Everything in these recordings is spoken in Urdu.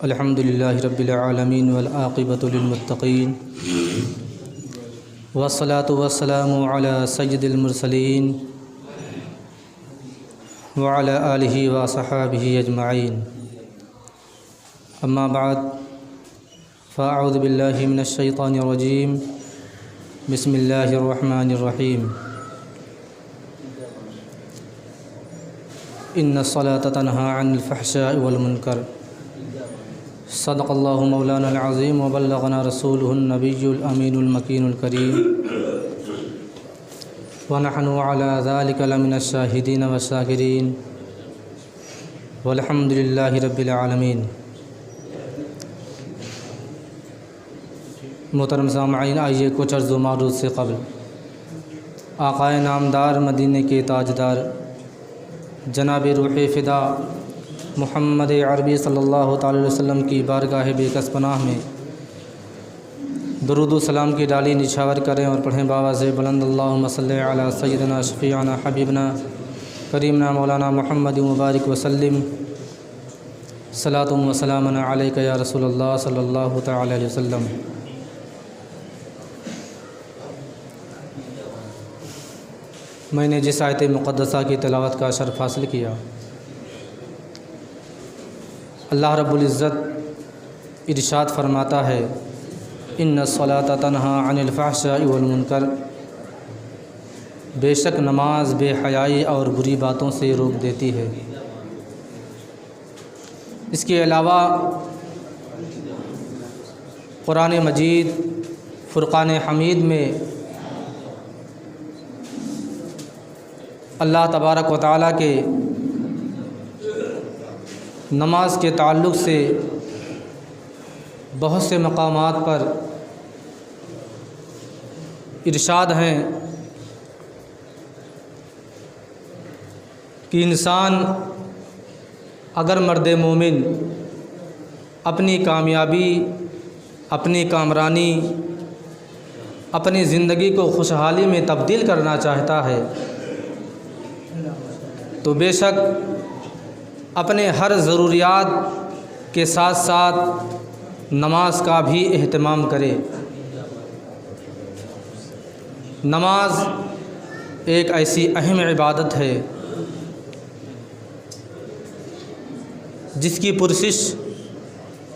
الحمد للہ رب العالمین والعاقبۃ للمتقین والصلاة والسلام علی سید المرسلین وعلی آلہ وصحابہ اجمعین اما بعد فاعوذ باللہ من الشیطان الرجیم بسم اللہ الرحمن الرحیم ان الصلاة تنہی عن الفحشاء والمنکر صدق اللہ مولانا العظیم وبلغنا رسولہ النبی الامین المکین الکریم ونحن علی ذلک لمن الشاہدین والشاکرین والحمد للہ رب العالمین۔ محترم سامعین، آئیے کچھ عرض و معروض سے قبل آقائے نامدار مدینے کے تاجدار جناب روح فدا محمد عربی صلی اللہ تعالی علیہ وسلم کی بارگاہ بے کس پناہ میں درود و سلام کی ڈالی نچھاور کریں اور پڑھیں باواز بلند اللہم صلی علی سیدنا شفیعنا حبیبنا کریمنا مولانا محمد مبارک وسلم صلاۃ و سلام علیک یا رسول اللہ صلی اللہ تعالی علیہ وسلم۔ میں نے جس آیت مقدسہ کی تلاوت کا شرف حاصل کیا، اللہ رب العزت ارشاد فرماتا ہے ان الصلاۃ تنہی عن الفحشاء والمنکر، بے شک نماز بے حیائی اور بری باتوں سے روک دیتی ہے۔ اس کے علاوہ قرآن مجید فرقان حمید میں اللہ تبارک و تعالیٰ کے نماز کے تعلق سے بہت سے مقامات پر ارشاد ہیں کہ انسان اگر مرد مومن اپنی کامیابی، اپنی کامرانی، اپنی زندگی کو خوشحالی میں تبدیل کرنا چاہتا ہے تو بے شک اپنے ہر ضروریات کے ساتھ ساتھ نماز کا بھی اہتمام کرے۔ نماز ایک ایسی اہم عبادت ہے جس کی پرسش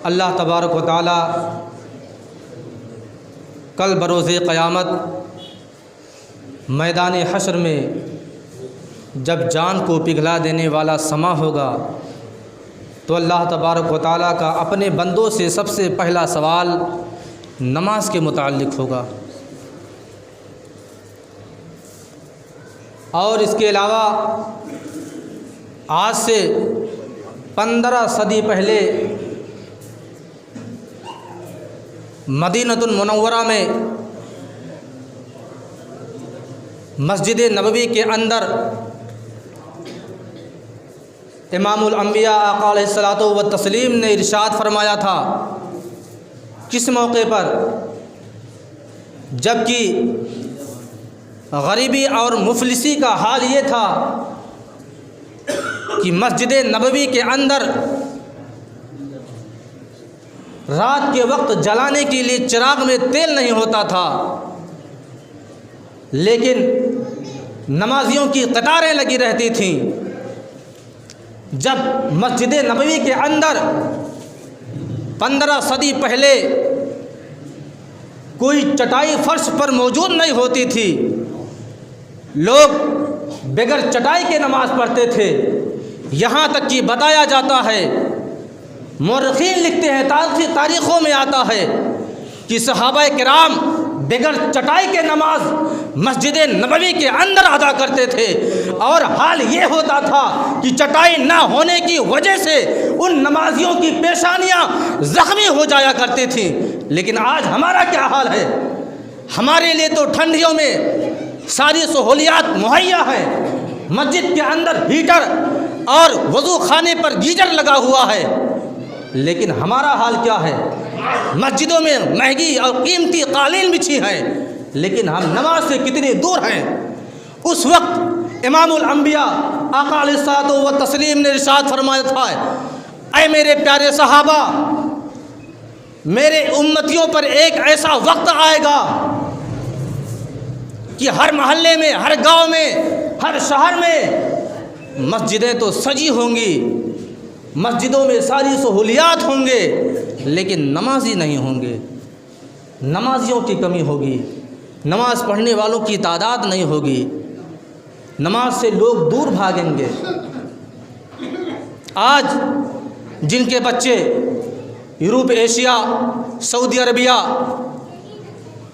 اللہ تبارک و تعالی کل بروز قیامت میدان حشر میں جب جان کو پگھلا دینے والا سما ہوگا تو اللہ تبارک و تعالیٰ کا اپنے بندوں سے سب سے پہلا سوال نماز کے متعلق ہوگا۔ اور اس کے علاوہ آج سے 15 صدی پہلے مدینۃ المنورہ میں مسجد نبوی کے اندر امام الانبیاء آقا علیہ الصلوۃ والتسلیم نے ارشاد فرمایا تھا، کس موقع پر؟ جب کہ غریبی اور مفلسی کا حال یہ تھا کہ مسجد نبوی کے اندر رات کے وقت جلانے کے لیے چراغ میں تیل نہیں ہوتا تھا، لیکن نمازیوں کی قطاریں لگی رہتی تھیں۔ جب مسجد نبوی کے اندر 15 صدی پہلے کوئی چٹائی فرش پر موجود نہیں ہوتی تھی، لوگ بغیر چٹائی کے نماز پڑھتے تھے، یہاں تک کہ بتایا جاتا ہے، مورخین لکھتے ہیں، تاریخوں میں آتا ہے کہ صحابہ کرام بغیر چٹائی کے نماز مسجد نبوی کے اندر ادا کرتے تھے، اور حال یہ ہوتا تھا کہ چٹائی نہ ہونے کی وجہ سے ان نمازیوں کی پیشانیاں زخمی ہو جایا کرتی تھیں۔ لیکن آج ہمارا کیا حال ہے؟ ہمارے لیے تو ٹھنڈیوں میں ساری سہولیات مہیا ہیں، مسجد کے اندر ہیٹر اور وضو خانے پر گیزر لگا ہوا ہے، لیکن ہمارا حال کیا ہے؟ مسجدوں میں مہنگی اور قیمتی قالین بچھی ہیں، لیکن ہم نماز سے کتنی دور ہیں۔ اس وقت امام الانبیاء آقا علیہ الصلوۃ والتسلیم نے ارشاد فرمایا تھا، اے میرے پیارے صحابہ، میرے امتیوں پر ایک ایسا وقت آئے گا کہ ہر محلے میں، ہر گاؤں میں، ہر شہر میں مسجدیں تو سجی ہوں گی، مسجدوں میں ساری سہولیات ہوں گے، لیکن نمازی نہیں ہوں گے، نمازیوں کی کمی ہوگی، نماز پڑھنے والوں کی تعداد نہیں ہوگی، نماز سے لوگ دور بھاگیں گے۔ آج جن کے بچے یورپ، ایشیا، سعودی عربیہ،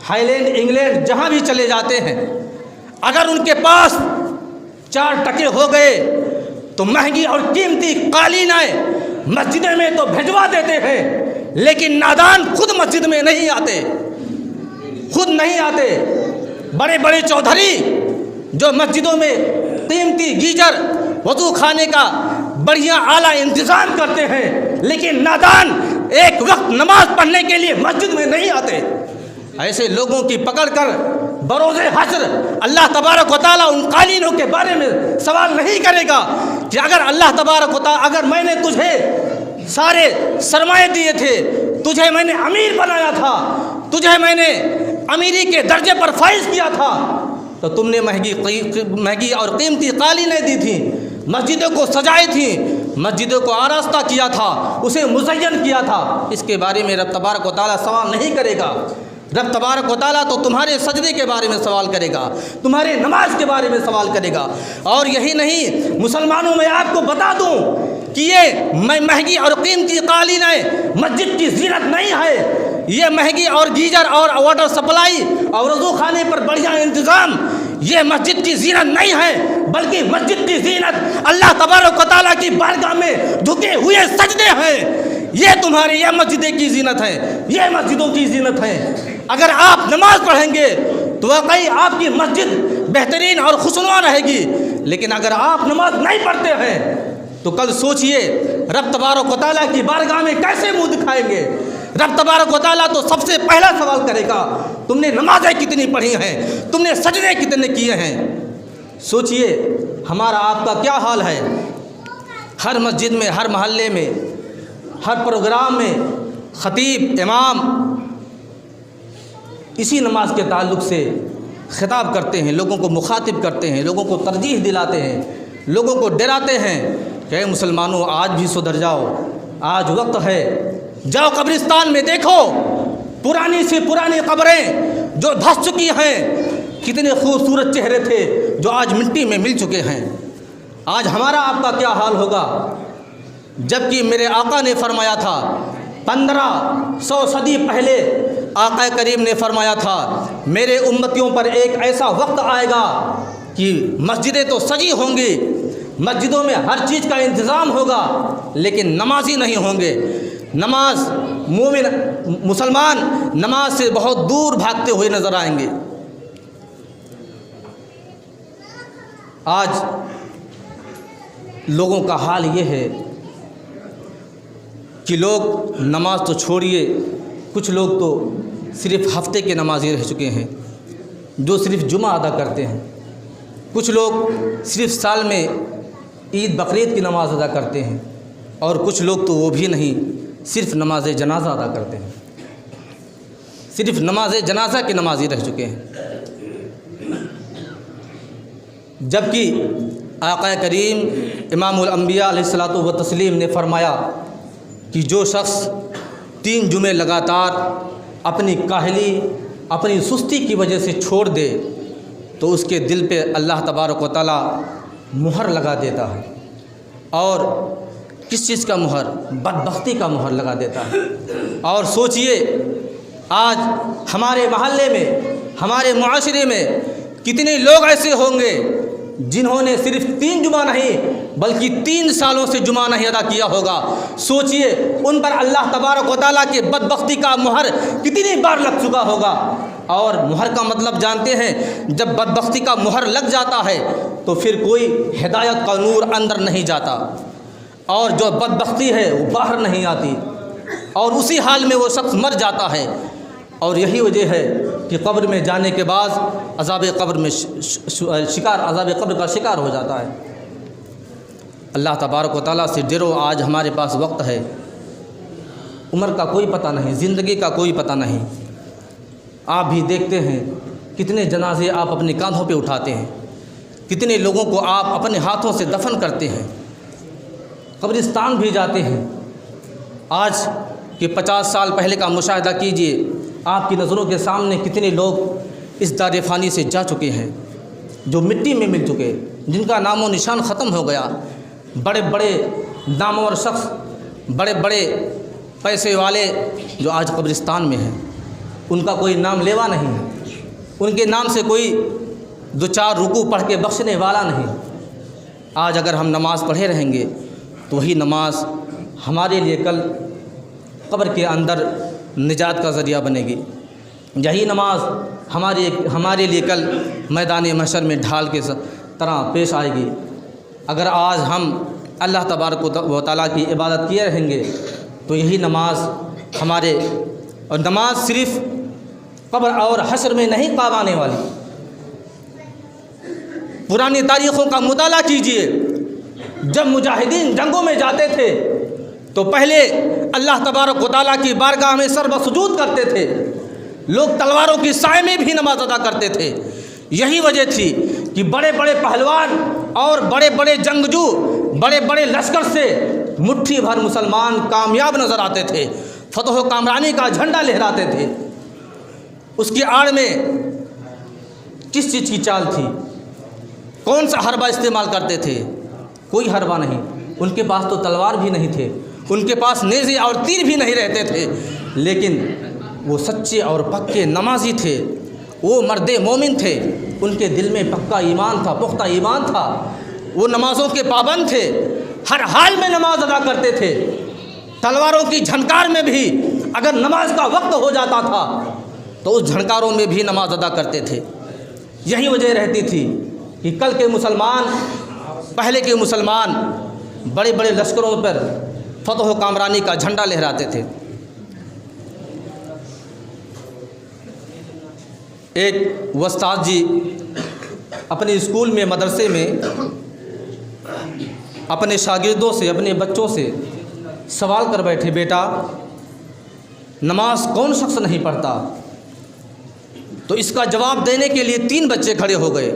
ہالینڈ، انگلینڈ جہاں بھی چلے جاتے ہیں، اگر ان کے پاس 4 ٹکے ہو گئے تو مہنگی اور قیمتی قالینیں مسجدیں میں تو بھجوا دیتے ہیں، لیکن نادان خود مسجد میں نہیں آتے، خود نہیں آتے۔ بڑے بڑے چودھری جو مسجدوں میں قیمتی گیزر، وضو خانے کا بڑھیا اعلیٰ انتظام کرتے ہیں، لیکن نادان ایک وقت نماز پڑھنے کے لیے مسجد میں نہیں آتے۔ ایسے لوگوں کی پکڑ کر بروز حشر اللہ تبارک و تعالیٰ ان قالینوں کے بارے میں سوال نہیں کرے گا کہ اگر اللہ تبارک و تعالیٰ، اگر میں نے تجھے سارے سرمایے دیے تھے، تجھے میں نے امیر بنایا تھا، تجھے میں نے امیری کے درجے پر فائز کیا تھا، تو تم نے مہنگی اور قیمتی قالینیں دی تھیں، مسجدوں کو سجائی تھیں، مسجدوں کو آراستہ کیا تھا، اسے مزین کیا تھا، اس کے بارے میں رب تبارک و تعالیٰ سوال نہیں کرے گا۔ رب تبارک و تعالیٰ تو تمہارے سجدے کے بارے میں سوال کرے گا، تمہارے نماز کے بارے میں سوال کرے گا۔ اور یہی نہیں، مسلمانوں میں آپ کو بتا دوں کہ یہ مہنگی اور قیمتی قالینیں مسجد کی زینت نہیں ہے، یہ مہنگی اور گیزر اور واٹر سپلائی اور وضو خانے پر بڑھیا انتظام یہ مسجد کی زینت نہیں ہے، بلکہ مسجد کی زینت اللہ تبارک و تعالیٰ کی بارگاہ میں جھکے ہوئے سجدے ہیں، یہ تمہاری یہ مسجدیں کی زینت ہے، یہ مسجدوں کی زینت ہے۔ اگر آپ نماز پڑھیں گے تو واقعی آپ کی مسجد بہترین اور خوشنما رہے گی، لیکن اگر آپ نماز نہیں پڑھتے ہیں تو کل سوچئے رب تبارک و تعالیٰ کی بارگاہ میں کیسے منہ دکھائیں گے؟ رب تبارک و تعالیٰ تو سب سے پہلا سوال کرے گا، تم نے نمازیں کتنی پڑھی ہیں، تم نے سجدے کتنے کیے ہیں؟ سوچئے ہمارا آپ کا کیا حال ہے؟ ہر مسجد میں، ہر محلے میں، ہر پروگرام میں خطیب، امام اسی نماز کے تعلق سے خطاب کرتے ہیں، لوگوں کو مخاطب کرتے ہیں، لوگوں کو ترجیح دلاتے ہیں، لوگوں کو ڈراتے ہیں کہ اے مسلمانوں آج بھی سدھر جاؤ، آج وقت ہے، جاؤ قبرستان میں دیکھو، پرانی سے پرانی قبریں جو دھس چکی ہیں، کتنے خوبصورت چہرے تھے جو آج مٹی میں مل چکے ہیں۔ آج ہمارا آپ کا کیا حال ہوگا؟ جبکہ میرے آقا نے فرمایا تھا، 1500 صدی پہلے آقا کریم نے فرمایا تھا، میرے امتیوں پر ایک ایسا وقت آئے گا کہ مسجدیں تو سجی ہوں گی، مسجدوں میں ہر چیز کا انتظام ہوگا، لیکن نمازی نہیں ہوں گے۔ نماز، مومن مسلمان نماز سے بہت دور بھاگتے ہوئے نظر آئیں گے۔ آج لوگوں کا حال یہ ہے کہ لوگ نماز تو چھوڑیے، کچھ لوگ تو صرف ہفتے کے نمازی رہ چکے ہیں جو صرف جمعہ ادا کرتے ہیں، کچھ لوگ صرف سال میں عید بقرعید کی نماز ادا کرتے ہیں، اور کچھ لوگ تو وہ بھی نہیں، صرف نماز جنازہ ادا کرتے ہیں، صرف نماز جنازہ کے نمازی رہ چکے ہیں۔ جبکہ آقا کریم امام الانبیاء علیہ الصلوۃ والتسلیم نے فرمایا کہ جو شخص 3 جمعے لگاتار اپنی کاہلی، اپنی سستی کی وجہ سے چھوڑ دے تو اس کے دل پہ اللہ تبارک و تعالیٰ مہر لگا دیتا ہے، اور کس چیز کا مہر؟ بدبختی کا مہر لگا دیتا ہے۔ اور سوچئے آج ہمارے محلے میں، ہمارے معاشرے میں کتنے لوگ ایسے ہوں گے جنہوں نے صرف 3 جمعہ نہیں بلکہ 3 سالوں سے جمعہ نہیں ادا کیا ہوگا۔ سوچئے ان پر اللہ تبارک و تعالیٰ کے بدبختی کا مہر کتنی بار لگ چکا ہوگا۔ اور مہر کا مطلب جانتے ہیں، جب بدبختی کا مہر لگ جاتا ہے تو پھر کوئی ہدایت کا نور اندر نہیں جاتا، اور جو بدبختی ہے وہ باہر نہیں آتی، اور اسی حال میں وہ شخص مر جاتا ہے۔ اور یہی وجہ ہے کہ قبر میں جانے کے بعد عذاب قبر میں عذاب قبر کا شکار ہو جاتا ہے۔ اللہ تبارک و تعالیٰ سے ڈرو. آج ہمارے پاس وقت ہے، عمر کا کوئی پتہ نہیں، زندگی کا کوئی پتہ نہیں. آپ بھی دیکھتے ہیں کتنے جنازے آپ اپنے کاندھوں پہ اٹھاتے ہیں، کتنے لوگوں کو آپ اپنے ہاتھوں سے دفن کرتے ہیں، قبرستان بھی جاتے ہیں. آج کے 50 سال پہلے کا مشاہدہ کیجئے، آپ کی نظروں کے سامنے کتنے لوگ اس دار فانی سے جا چکے ہیں، جو مٹی میں مل چکے، جن کا نام و نشان ختم ہو گیا. بڑے بڑے نامور شخص، بڑے بڑے پیسے والے جو آج قبرستان میں ہیں، ان کا کوئی نام لیوا نہیں ہے، ان کے نام سے کوئی 2-4 رکوع پڑھ کے بخشنے والا نہیں. آج اگر ہم نماز پڑھے رہیں گے تو وہی نماز ہمارے لیے کل قبر کے اندر نجات کا ذریعہ بنے گی. یہی نماز ہمارے لیے کل میدان محشر میں ڈھال کے طرح پیش آئے گی. اگر آج ہم اللہ تبارک و تعالیٰ کی عبادت کیے رہیں گے تو یہی نماز اور نماز صرف قبر اور حشر میں نہیں کام آنے والی. پرانی تاریخوں کا مطالعہ کیجئے، جب مجاہدین جنگوں میں جاتے تھے تو پہلے اللہ تبارک و تعالیٰ کی بارگاہ میں سر بسجود کرتے تھے. لوگ تلواروں کی سائے میں بھی نماز ادا کرتے تھے. یہی وجہ تھی کہ بڑے بڑے پہلوان اور بڑے بڑے جنگجو بڑے بڑے لشکر سے مٹھی بھر مسلمان کامیاب نظر آتے تھے، فتح و کامرانی کا جھنڈا لہراتے تھے. اس کی آڑ میں کس چیز کی چال تھی؟ کون سا حربہ استعمال کرتے تھے؟ کوئی حربہ نہیں. ان کے پاس تو تلوار بھی نہیں تھے، ان کے پاس نیزے اور تیر بھی نہیں رہتے تھے، لیکن وہ سچے اور پکے نمازی تھے، وہ مرد مومن تھے. ان کے دل میں پکا ایمان تھا، پختہ ایمان تھا. وہ نمازوں کے پابند تھے، ہر حال میں نماز ادا کرتے تھے. تلواروں کی جھنکار میں بھی اگر نماز کا وقت ہو جاتا تھا تو اس جھنکاروں میں بھی نماز ادا کرتے تھے. یہی وجہ رہتی تھی کہ کل کے مسلمان، پہلے کے مسلمان بڑے بڑے لشکروں پر فتح و کامرانی کا جھنڈا لہراتے تھے. ایک استاد جی اپنے اسکول میں، مدرسے میں اپنے شاگردوں سے، اپنے بچوں سے سوال کر بیٹھے، بیٹا نماز کون شخص نہیں پڑھتا؟ تو اس کا جواب دینے کے لیے 3 بچے کھڑے ہو گئے.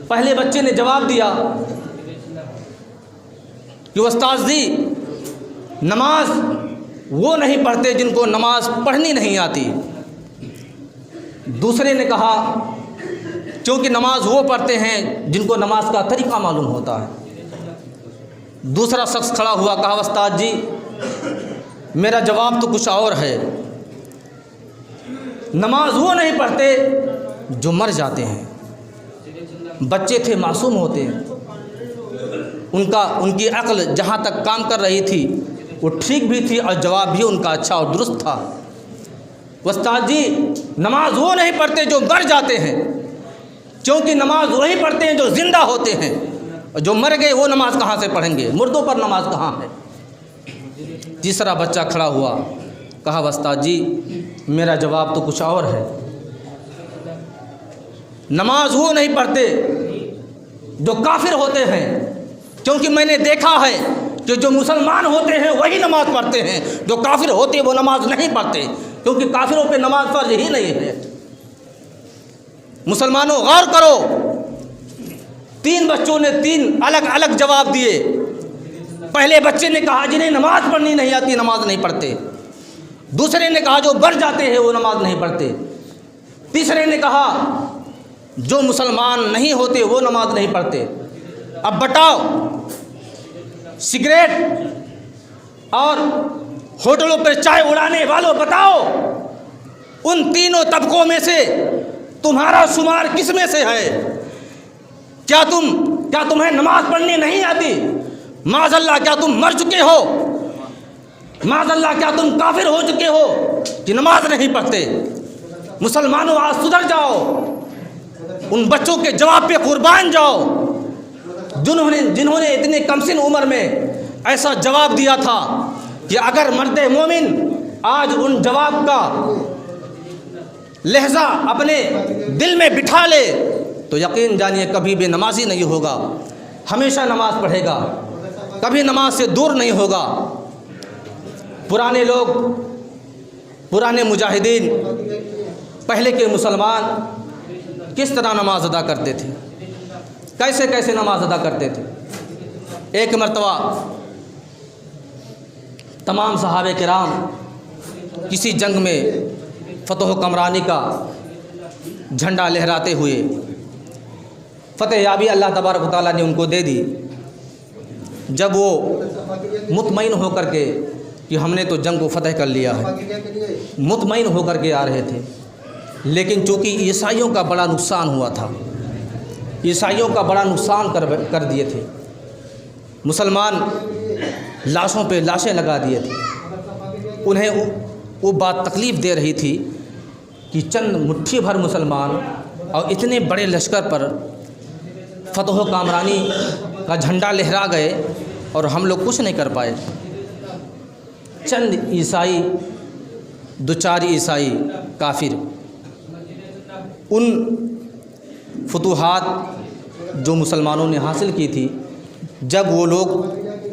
پہلے بچے نے جواب دیا کہ استاد جی نماز وہ نہیں پڑھتے جن کو نماز پڑھنی نہیں آتی. دوسرے نے کہا کیونکہ نماز وہ پڑھتے ہیں جن کو نماز کا طریقہ معلوم ہوتا ہے. دوسرا شخص کھڑا ہوا، کہا استاد جی میرا جواب تو کچھ اور ہے. نماز وہ نہیں پڑھتے جو مر جاتے ہیں. بچے تھے، معصوم ہوتے ہیں، ان کی عقل جہاں تک کام کر رہی تھی وہ ٹھیک بھی تھی اور جواب بھی ان کا اچھا اور درست تھا. استاد جی نماز وہ نہیں پڑھتے جو مر جاتے ہیں، کیونکہ نماز وہی پڑھتے ہیں جو زندہ ہوتے ہیں، اور جو مر گئے وہ نماز کہاں سے پڑھیں گے؟ مردوں پر نماز کہاں ہے؟ تیسرا بچہ کھڑا ہوا، کہا استاد جی میرا جواب تو کچھ اور ہے. نماز وہ نہیں پڑھتے جو کافر ہوتے ہیں، کیونکہ میں نے دیکھا ہے کہ جو مسلمان ہوتے ہیں وہی نماز پڑھتے ہیں، جو کافر ہوتے وہ نماز نہیں پڑھتے، کیونکہ کافروں پہ نماز فرض ہی نہیں ہے. مسلمانوں غور کرو، 3 بچوں نے 3 الگ الگ جواب دیے. پہلے بچے نے کہا جنہیں نماز پڑھنی نہیں آتی نماز نہیں پڑھتے. دوسرے نے کہا جو مر جاتے ہیں وہ نماز نہیں پڑھتے. تیسرے نے کہا جو مسلمان نہیں ہوتے وہ نماز نہیں پڑھتے. اب بتاؤ، سگریٹ اور ہوٹلوں پر چائے اڑانے والوں، بتاؤ ان تینوں طبقوں میں سے تمہارا شمار کس میں سے ہے؟ کیا تمہیں نماز پڑھنی نہیں آتی؟ معاذ اللہ کیا تم مر چکے ہو؟ معاذ اللہ کیا تم کافر ہو چکے ہو کہ نماز نہیں پڑھتے؟ مسلمانوں آج سدھر جاؤ، ان بچوں کے جواب پہ قربان جاؤ جنہوں نے اتنے کم سن عمر میں ایسا جواب دیا تھا کہ اگر مرد مومن آج ان جواب کا لہجہ اپنے دل میں بٹھا لے تو یقین جانیے کبھی بے نمازی نہیں ہوگا. ہمیشہ نماز پڑھے گا، کبھی نماز سے دور نہیں ہوگا۔ پرانے لوگ، پرانے مجاہدین، پہلے کے مسلمان کس طرح نماز ادا کرتے تھے، کیسے کیسے نماز ادا کرتے تھے۔ ایک مرتبہ تمام صحابہ کرام کسی جنگ میں فتح و کمرانی کا جھنڈا لہراتے ہوئے، فتح یابی اللہ تبارک و تعالیٰ نے ان کو دے دی۔ جب وہ مطمئن ہو کر کے کہ ہم نے تو جنگ کو فتح کر لیا ہے، مطمئن ہو کر کے آ رہے تھے، لیکن چونکہ عیسائیوں کا بڑا نقصان ہوا تھا، عیسائیوں کا بڑا نقصان کر دیے تھے، مسلمان لاشوں پہ لاشیں لگا دیے تھے، انہیں وہ بات تکلیف دے رہی تھی کہ چند مٹھی بھر مسلمان اور اتنے بڑے لشکر پر فتح و کامرانی کا جھنڈا لہرا گئے اور ہم لوگ کچھ نہیں کر پائے۔ چند عیسائی، دو چار عیسائی کافر، ان فتوحات جو مسلمانوں نے حاصل کی تھی، جب وہ لوگ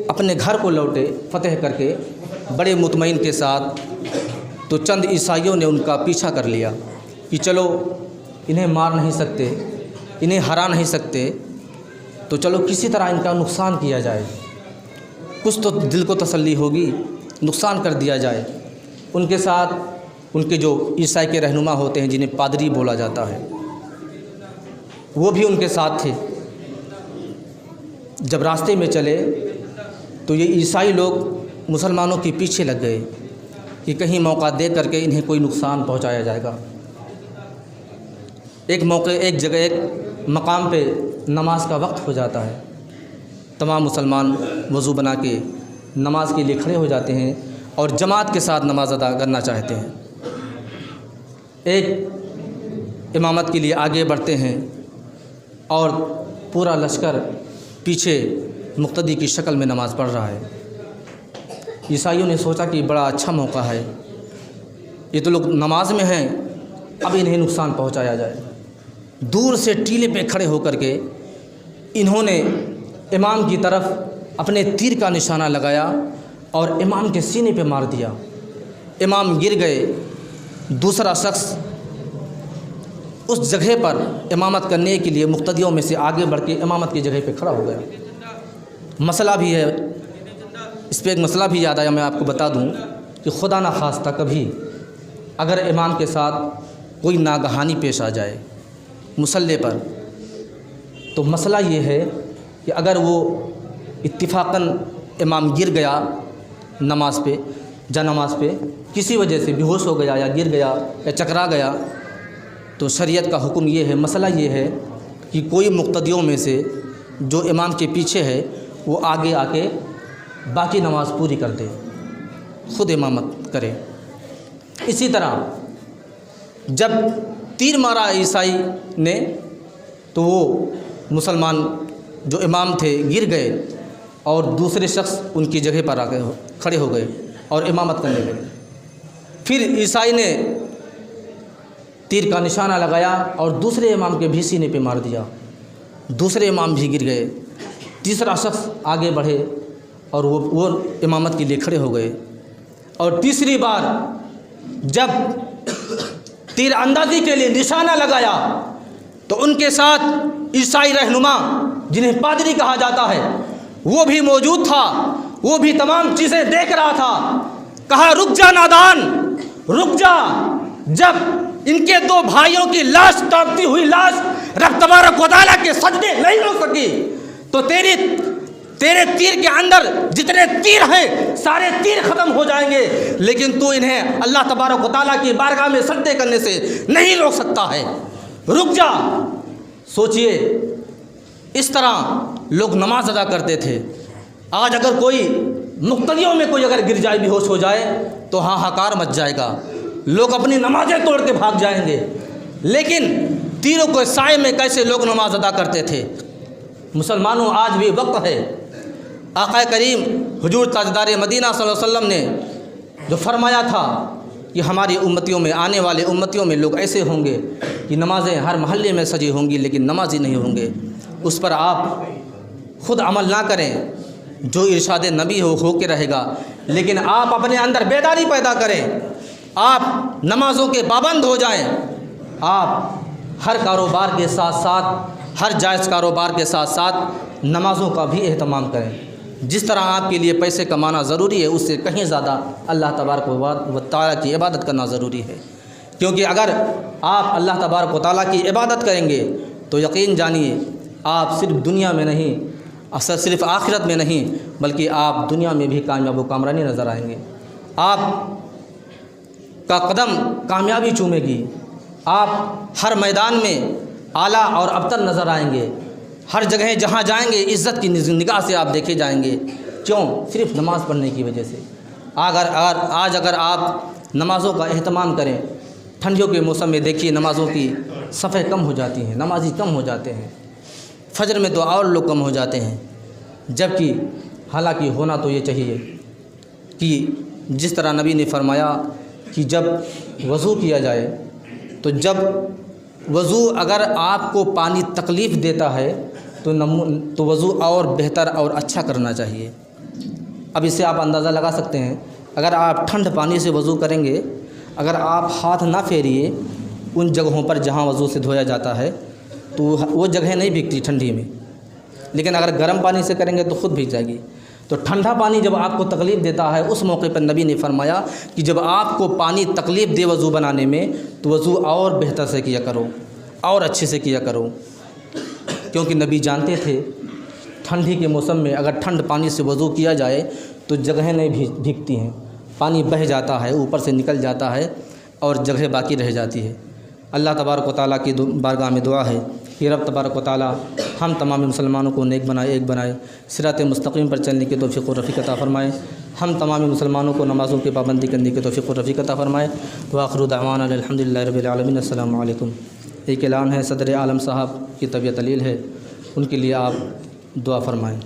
اپنے گھر کو لوٹے فتح کر کے بڑے مطمئن کے ساتھ، تو چند عیسائیوں نے ان کا پیچھا کر لیا کہ چلو انہیں مار نہیں سکتے، انہیں ہرا نہیں سکتے، تو چلو کسی طرح ان کا نقصان کیا جائے، کچھ تو دل کو تسلی ہوگی، نقصان کر دیا جائے۔ ان کے ساتھ ان کے جو عیسائی کے رہنما ہوتے ہیں جنہیں پادری بولا جاتا ہے، وہ بھی ان کے ساتھ تھے۔ جب راستے میں چلے تو یہ عیسائی لوگ مسلمانوں کے پیچھے لگ گئے کہ کہیں موقع دے کر کے انہیں کوئی نقصان پہنچایا جائے گا۔ ایک جگہ ایک مقام پہ نماز کا وقت ہو جاتا ہے، تمام مسلمان وضو بنا کے نماز کے لیے کھڑے ہو جاتے ہیں اور جماعت کے ساتھ نماز ادا کرنا چاہتے ہیں۔ ایک امامت کے لیے آگے بڑھتے ہیں اور پورا لشکر پیچھے مقتدی کی شکل میں نماز پڑھ رہا ہے۔ عیسائیوں نے سوچا کہ بڑا اچھا موقع ہے، یہ تو لوگ نماز میں ہیں، اب انہیں نقصان پہنچایا جائے۔ دور سے ٹیلے پہ کھڑے ہو کر کے انہوں نے امام کی طرف اپنے تیر کا نشانہ لگایا اور امام کے سینے پہ مار دیا۔ امام گر گئے، دوسرا شخص اس جگہ پر امامت کرنے کے لیے مقتدیوں میں سے آگے بڑھ کے امامت کی جگہ پہ کھڑا ہو گیا۔ مسئلہ بھی ہے، اس پہ ایک مسئلہ بھی یاد آیا، میں آپ کو بتا دوں کہ خدا نخواستہ کبھی اگر امام کے ساتھ کوئی ناگہانی پیش آ جائے مصلی پر، تو مسئلہ یہ ہے کہ اگر وہ اتفاقاً امام گر گیا نماز پہ، نماز پہ کسی وجہ سے بے ہوش ہو گیا یا گر گیا یا چکرا گیا، تو شریعت کا حکم یہ ہے، مسئلہ یہ ہے کہ کوئی مقتدیوں میں سے جو امام کے پیچھے ہے وہ آگے آ کے باقی نماز پوری کر دے، خود امامت کرے۔ اسی طرح جب تیر مارا عیسائی نے تو وہ مسلمان جو امام تھے گر گئے اور دوسرے شخص ان کی جگہ پر آ کے کھڑے ہو گئے اور امامت کرنے لگے۔ پھر عیسائی نے تیر کا نشانہ لگایا اور دوسرے امام کے بھی سینے پہ مار دیا، دوسرے امام بھی گر گئے، تیسرا شخص آگے بڑھے اور وہ امامت کے لیے کھڑے ہو گئے۔ اور تیسری بار جب تیر اندازی کے لیے نشانہ لگایا تو ان کے ساتھ عیسائی رہنما جنہیں پادری کہا جاتا ہے وہ بھی موجود تھا، وہ بھی تمام چیزیں دیکھ رہا تھا۔ کہا رک جا نادان، رک جا۔ جب ان کے دو بھائیوں کی لاش کانپتی ہوئی لاش رب تبارک و تعالیٰ کے سجدے نہیں ہو سکی تو تیرے تیر کے اندر جتنے تیر ہیں سارے تیر ختم ہو جائیں گے، لیکن تو انہیں اللہ تبارک و تعالیٰ کی بارگاہ میں سجدے کرنے سے نہیں روک سکتا ہے، رک جا۔ سوچئے اس طرح لوگ نماز ادا کرتے تھے۔ آج اگر کوئی مقتدیوں میں کوئی اگر گر جائے، بے ہوش ہو جائے تو ہاہاکار مچ جائے گا، لوگ اپنی نمازیں توڑ کے بھاگ جائیں گے۔ لیکن تیروں کے سائے میں کیسے لوگ نماز ادا کرتے تھے۔ مسلمانوں آج بھی وقت ہے، آقا کریم حضور تاجدار مدینہ صلی اللہ علیہ وسلم نے جو فرمایا تھا کہ ہماری امتیوں میں، آنے والے امتیوں میں لوگ ایسے ہوں گے کہ نمازیں ہر محلے میں سجی ہوں گی لیکن نمازی نہیں ہوں گے، اس پر آپ خود عمل نہ کریں، جو ارشاد نبی ہو کے رہے گا، لیکن آپ اپنے اندر بیداری پیدا کریں، آپ نمازوں کے پابند ہو جائیں، آپ ہر کاروبار کے ساتھ ساتھ، ہر جائز کاروبار کے ساتھ ساتھ نمازوں کا بھی اہتمام کریں۔ جس طرح آپ کے لیے پیسے کمانا ضروری ہے، اس سے کہیں زیادہ اللہ تبارک و تعالیٰ کی عبادت کرنا ضروری ہے، کیونکہ اگر آپ اللہ تبارک و تعالیٰ کی عبادت کریں گے تو یقین جانیے آپ صرف دنیا میں نہیں، صرف آخرت میں نہیں، بلکہ آپ دنیا میں بھی کامیاب و کامرانی نظر آئیں گے۔ آپ کا قدم کامیابی چومے گی، آپ ہر میدان میں اعلیٰ اور ابتر نظر آئیں گے، ہر جگہ جہاں جائیں گے عزت کی نگاہ سے آپ دیکھے جائیں گے۔ کیوں؟ صرف نماز پڑھنے کی وجہ سے۔ آج اگر آپ نمازوں کا اہتمام کریں، ٹھنڈیوں کے موسم میں دیکھیے نمازوں کی صفیں کم ہو جاتی ہیں، نمازی کم ہو جاتے ہیں، فجر میں تو اور لوگ کم ہو جاتے ہیں، جبکہ حالانکہ ہونا تو یہ چاہیے کہ جس طرح نبی نے فرمایا کہ جب وضو کیا جائے تو وضو اگر آپ کو پانی تکلیف دیتا ہے تو وضو اور بہتر اور اچھا کرنا چاہیے۔ اب اس سے آپ اندازہ لگا سکتے ہیں، اگر آپ ٹھنڈ پانی سے وضو کریں گے، اگر آپ ہاتھ نہ پھیریے ان جگہوں پر جہاں وضو سے دھویا جاتا ہے تو وہ جگہیں نہیں بھیگتی ٹھنڈی میں، لیکن اگر گرم پانی سے کریں گے تو خود بھیگ جائے گی۔ تو ٹھنڈا پانی جب آپ کو تکلیف دیتا ہے، اس موقع پر نبی نے فرمایا کہ جب آپ کو پانی تکلیف دے وضو بنانے میں تو وضو اور بہتر سے کیا کرو، اور اچھے سے کیا کرو، کیونکہ نبی جانتے تھے ٹھنڈی کے موسم میں اگر ٹھنڈ پانی سے وضو کیا جائے تو جگہیں نہیں بھیگتی ہیں، پانی بہہ جاتا ہے، اوپر سے نکل جاتا ہے اور جگہ باقی رہ جاتی ہے۔ اللہ تبارک و تعالیٰ کی بارگاہ میں دعا ہے کہ رب تبارک و تعالیٰ ہم تمام مسلمانوں کو نیک بنائے، ایک بنائے، صراط مستقیم پر چلنے کی توفیق و رفیق عطا فرمائے، ہم تمام مسلمانوں کو نمازوں کی پابندی کرنے کی توفیق و رفیق عطا فرمائے۔ وآخر دعوانا الحمدللہ رب العالمین۔ السلام علیکم۔ ایک اعلان ہے، صدر عالم صاحب کی طبیعت علیل ہے، ان کے لیے آپ دعا فرمائیں۔